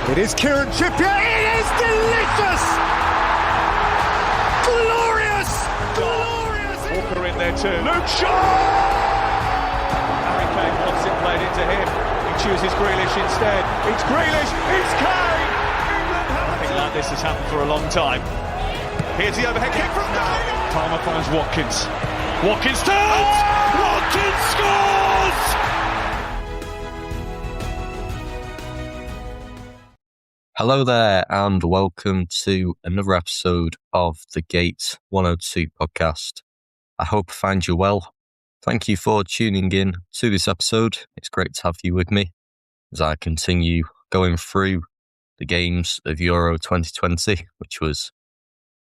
It is Kieran Trippier. It is delicious! Glorious! Glorious! Walker in there too. Luke Shaw! Harry Kane wants it played into him. He chooses Grealish instead. It's Grealish! It's Kane! I think like this has happened for a long time. Here's the overhead kick from Kane! Palmer finds Watkins. Watkins turns! Watkins scores! Hello there, and welcome to another episode of the Gate 102 podcast. I hope I find you well. Thank you for tuning in to this episode. It's great to have you with me as I continue going through the games of Euro 2020, which was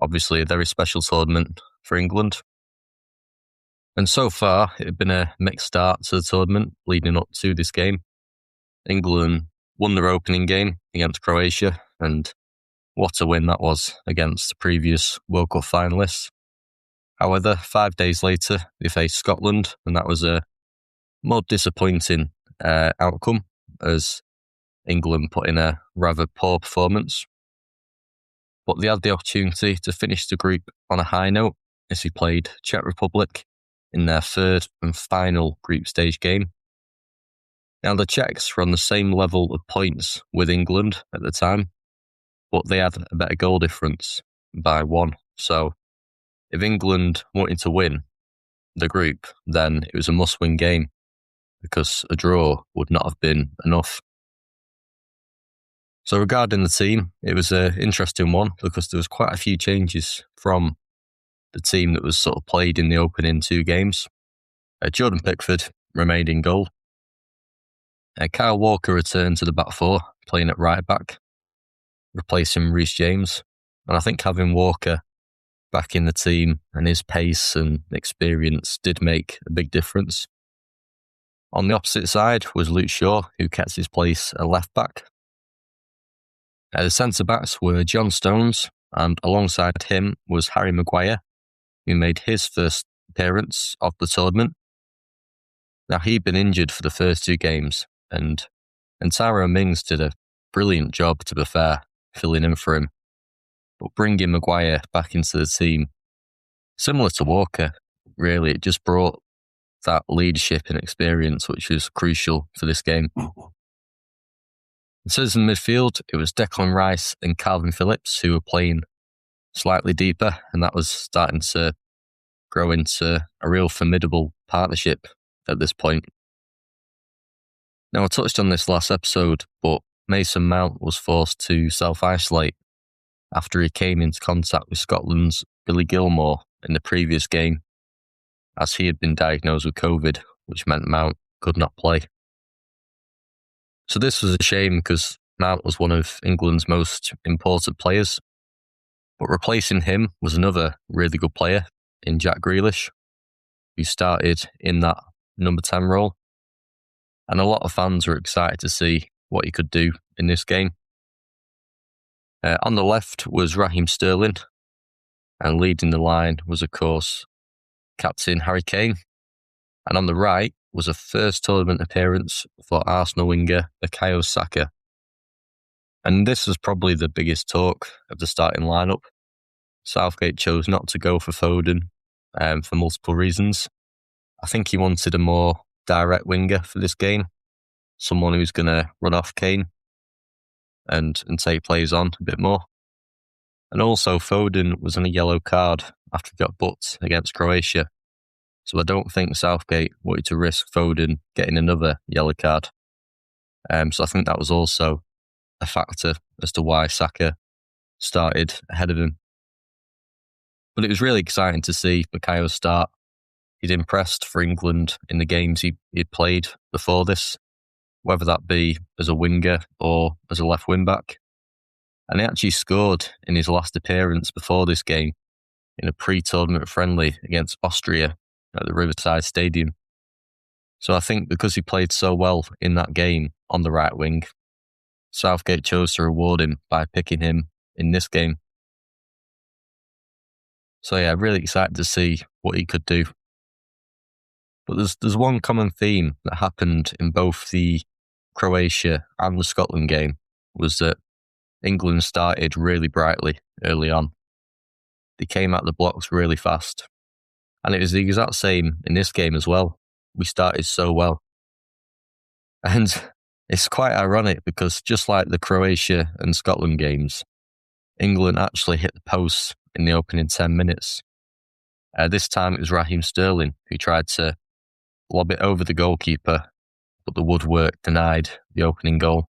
obviously a very special tournament for England. And so far, it had been a mixed start to the tournament leading up to this game. England won their opening game against Croatia, and what a win that was against the previous World Cup finalists. However, 5 days later, they faced Scotland, and that was a more disappointing outcome as England put in a rather poor performance. But they had the opportunity to finish the group on a high note as they played Czech Republic in their third and final group stage game. Now, the Czechs were on the same level of points with England at the time, but they had a better goal difference by one. So if England wanted to win the group, then it was a must-win game because a draw would not have been enough. So regarding the team, it was an interesting one because there was quite a few changes from the team that was sort of played in the opening two games. Jordan Pickford remained in goal. Kyle Walker returned to the back four, playing at right back, replacing Reece James. And I think having Walker back in the team and his pace and experience did make a big difference. On the opposite side was Luke Shaw, who kept his place at left back. The centre-backs were John Stones, and alongside him was Harry Maguire, who made his first appearance of the tournament. Now, he'd been injured for the first two games, and Tyrone Mings did a brilliant job, to be fair, filling in for him. But bringing Maguire back into the team, similar to Walker, really, it just brought that leadership and experience, which was crucial for this game. So in midfield, it was Declan Rice and Calvin Phillips who were playing slightly deeper, and that was starting to grow into a real formidable partnership at this point. Now, I touched on this last episode, but Mason Mount was forced to self-isolate after he came into contact with Scotland's Billy Gilmour in the previous game, as he had been diagnosed with COVID, which meant Mount could not play. So this was a shame because Mount was one of England's most important players, but replacing him was another really good player in Jack Grealish, who started in that number 10 role. And a lot of fans were excited to see what he could do in this game. On the left was Raheem Sterling, and leading the line was, of course, captain Harry Kane. And on the right was a first tournament appearance for Arsenal winger Maguire and Saka. And this was probably the biggest talk of the starting lineup. Southgate chose not to go for Foden for multiple reasons. I think he wanted a more direct winger for this game, someone who's going to run off Kane and take players on a bit more. And also Foden was on a yellow card after he got booked against Croatia. So I don't think Southgate wanted to risk Foden getting another yellow card. So I think that was also a factor as to why Saka started ahead of him. But it was really exciting to see Bukayo start. He'd impressed for England in the games he'd played before this, whether that be as a winger or as a left wing-back. And he actually scored in his last appearance before this game in a pre-tournament friendly against Austria at the Riverside Stadium. So I think because he played so well in that game on the right wing, Southgate chose to reward him by picking him in this game. So yeah, really excited to see what he could do. But there's one common theme that happened in both the Croatia and the Scotland game, was that England started really brightly early on. They came out the blocks really fast. And it was the exact same in this game as well. We started so well. And it's quite ironic because just like the Croatia and Scotland games, England actually hit the post in the opening 10 minutes. This time it was Raheem Sterling who tried to lob it over the goalkeeper, but the woodwork denied the opening goal.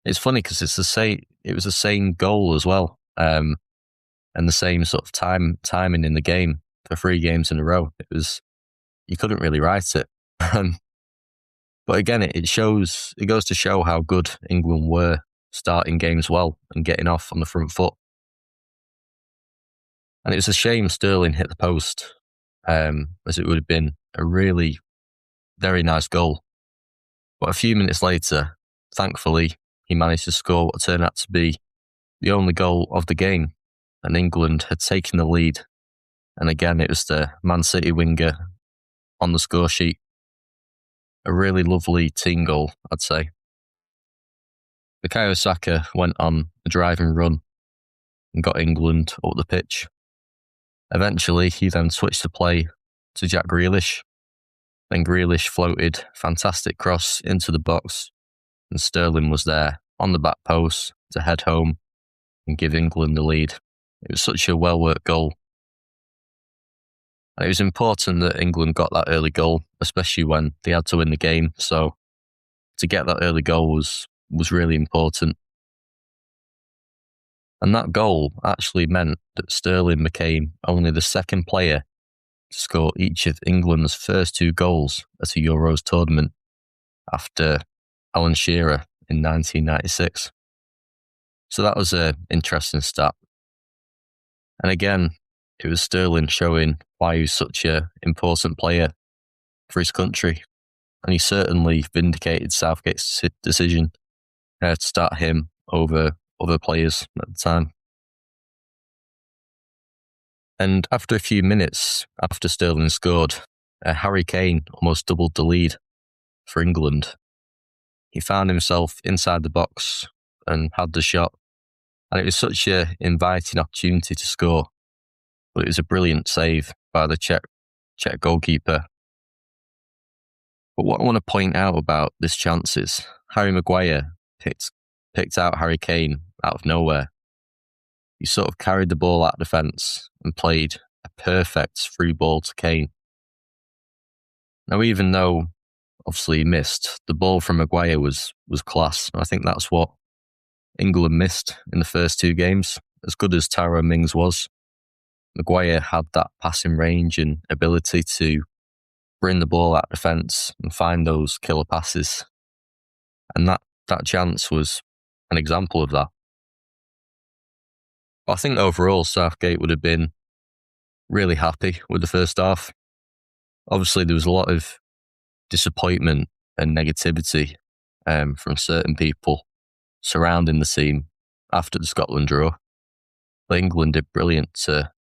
It's funny because it was the same goal as well, and the same sort of timing in the game for 3 games in a row. You couldn't really write it. But again, it goes to show how good England were starting games well and getting off on the front foot. And it was a shame Sterling hit the post, as it would have been a really very nice goal. But a few minutes later, thankfully, he managed to score what turned out to be the only goal of the game, and England had taken the lead. And again, it was the Man City winger on the score sheet. A really lovely team goal, I'd say. Maguire and Saka went on a driving run and got England up the pitch. Eventually, he then switched the play to Jack Grealish. Then Grealish floated fantastic cross into the box, and Sterling was there on the back post to head home and give England the lead. It was such a well-worked goal. And it was important that England got that early goal, especially when they had to win the game. So to get that early goal was really important. And that goal actually meant that Sterling became only the second player to score each of England's first 2 goals at a Euros tournament after Alan Shearer in 1996. So that was an interesting stat. And again, it was Sterling showing why he was such an important player for his country. And he certainly vindicated Southgate's decision to start him over other players at the time. And after a few minutes after Sterling scored, Harry Kane almost doubled the lead for England. He found himself inside the box and had the shot. And it was such an inviting opportunity to score. But it was a brilliant save by the Czech goalkeeper. But what I want to point out about this chance is Harry Maguire picked out Harry Kane out of nowhere. He sort of carried the ball out of defence and played a perfect through ball to Kane. Now, even though obviously he missed, the ball from Maguire was class. And I think that's what England missed in the first 2 games. As good as Tyrone Mings was, Maguire had that passing range and ability to bring the ball out of defence and find those killer passes. And that chance was an example of that. I think overall Southgate would have been really happy with the first half. Obviously, there was a lot of disappointment and negativity from certain people surrounding the team after the Scotland draw. But England did brilliant to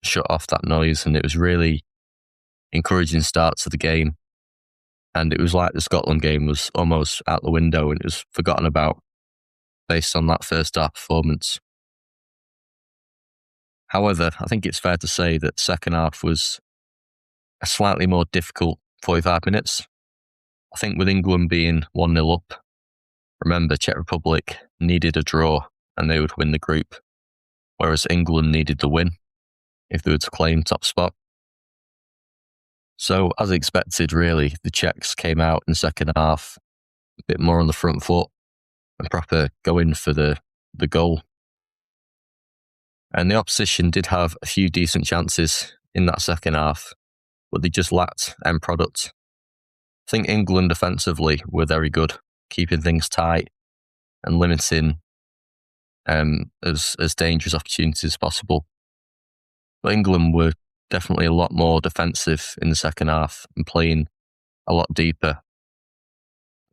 shut off that noise, and it was really encouraging start to the game. And it was like the Scotland game was almost out the window and it was forgotten about based on that first half performance. However, I think it's fair to say that second half was a slightly more difficult 45 minutes. I think with England being 1-0 up, remember Czech Republic needed a draw and they would win the group, whereas England needed the win if they were to claim top spot. So, as expected, really, the Czechs came out in the second half a bit more on the front foot and proper going for the goal. And the opposition did have a few decent chances in that second half, but they just lacked end product. I think England defensively were very good, keeping things tight and limiting as dangerous opportunities as possible. But England were definitely a lot more defensive in the second half and playing a lot deeper.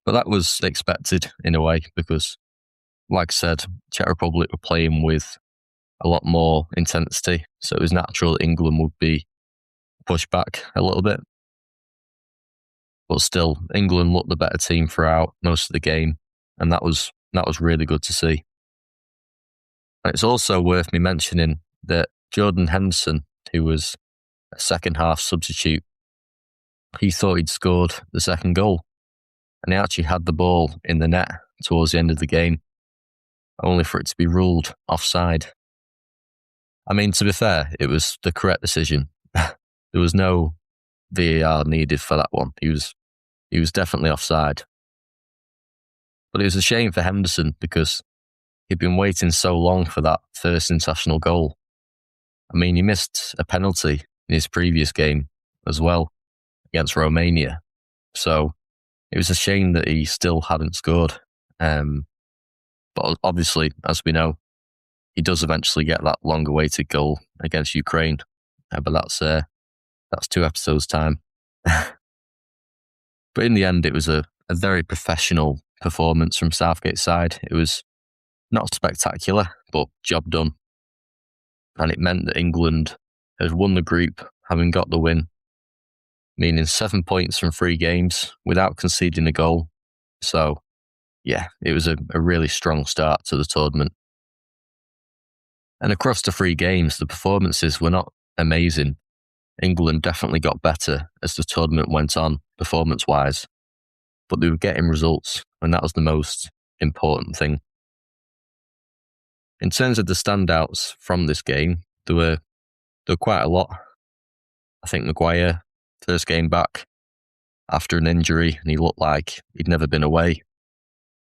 But that was expected in a way because, like I said, Czech Republic were playing with a lot more intensity. So it was natural that England would be pushed back a little bit. But still, England looked the better team throughout most of the game. And that was really good to see. And it's also worth me mentioning that Jordan Henderson, who was a second half substitute, he thought he'd scored the second goal. And he actually had the ball in the net towards the end of the game, only for it to be ruled offside. I mean, to be fair, it was the correct decision. There was no VAR needed for that one. He was definitely offside. But it was a shame for Henderson because he'd been waiting so long for that first international goal. I mean, he missed a penalty in his previous game as well against Romania. So it was a shame that he still hadn't scored. But obviously, as we know, he does eventually get that long-awaited goal against Ukraine. But that's 2 episodes' time. But in the end, it was a very professional performance from Southgate's side. It was not spectacular, but job done. And it meant that England had won the group, having got the win, meaning 7 points from 3 games without conceding a goal. So, yeah, it was a really strong start to the tournament. And across the 3 games, the performances were not amazing. England definitely got better as the tournament went on, performance-wise. But they were getting results, and that was the most important thing. In terms of the standouts from this game, there were quite a lot. I think Maguire, first game back after an injury, and he looked like he'd never been away.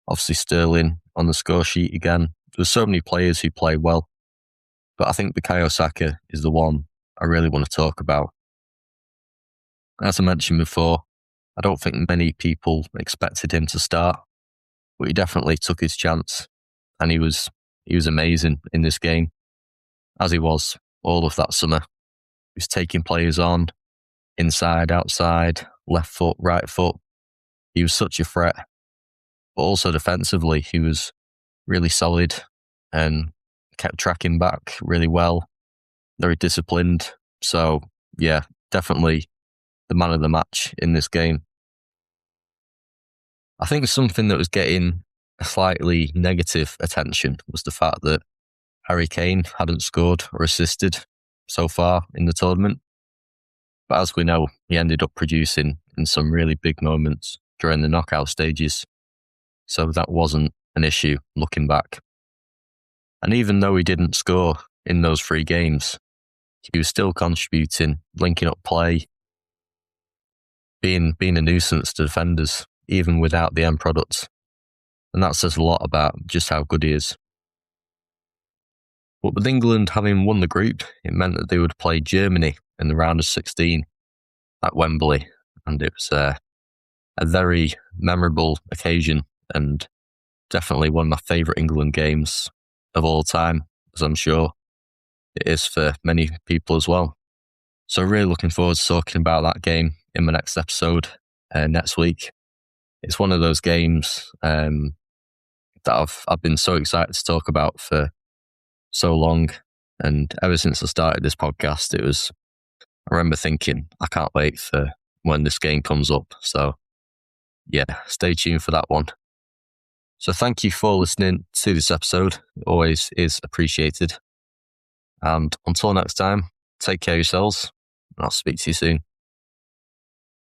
Obviously Sterling on the score sheet again. There were so many players who played well, but I think Maguire and Saka is the one I really want to talk about. As I mentioned before, I don't think many people expected him to start, but he definitely took his chance, and he was amazing in this game, as he was all of that summer. He was taking players on, inside, outside, left foot, right foot. He was such a threat, but also defensively, he was really solid and kept tracking back really well, very disciplined. So, yeah, definitely the man of the match in this game. I think something that was getting a slightly negative attention was the fact that Harry Kane hadn't scored or assisted so far in the tournament. But as we know, he ended up producing in some really big moments during the knockout stages. So that wasn't an issue looking back. And even though he didn't score in those 3 games, he was still contributing, linking up play, being a nuisance to defenders, even without the end product. And that says a lot about just how good he is. But with England having won the group, it meant that they would play Germany in the round of 16 at Wembley. And it was a very memorable occasion and definitely one of my favourite England games of all time, as I'm sure it is for many people as well. So really looking forward to talking about that game in my next episode next week. It's one of those games that I've been so excited to talk about for so long. And ever since I started this podcast, I remember thinking, I can't wait for when this game comes up. So yeah, stay tuned for that one. So thank you for listening to this episode. It always is appreciated. And until next time, take care of yourselves, and I'll speak to you soon.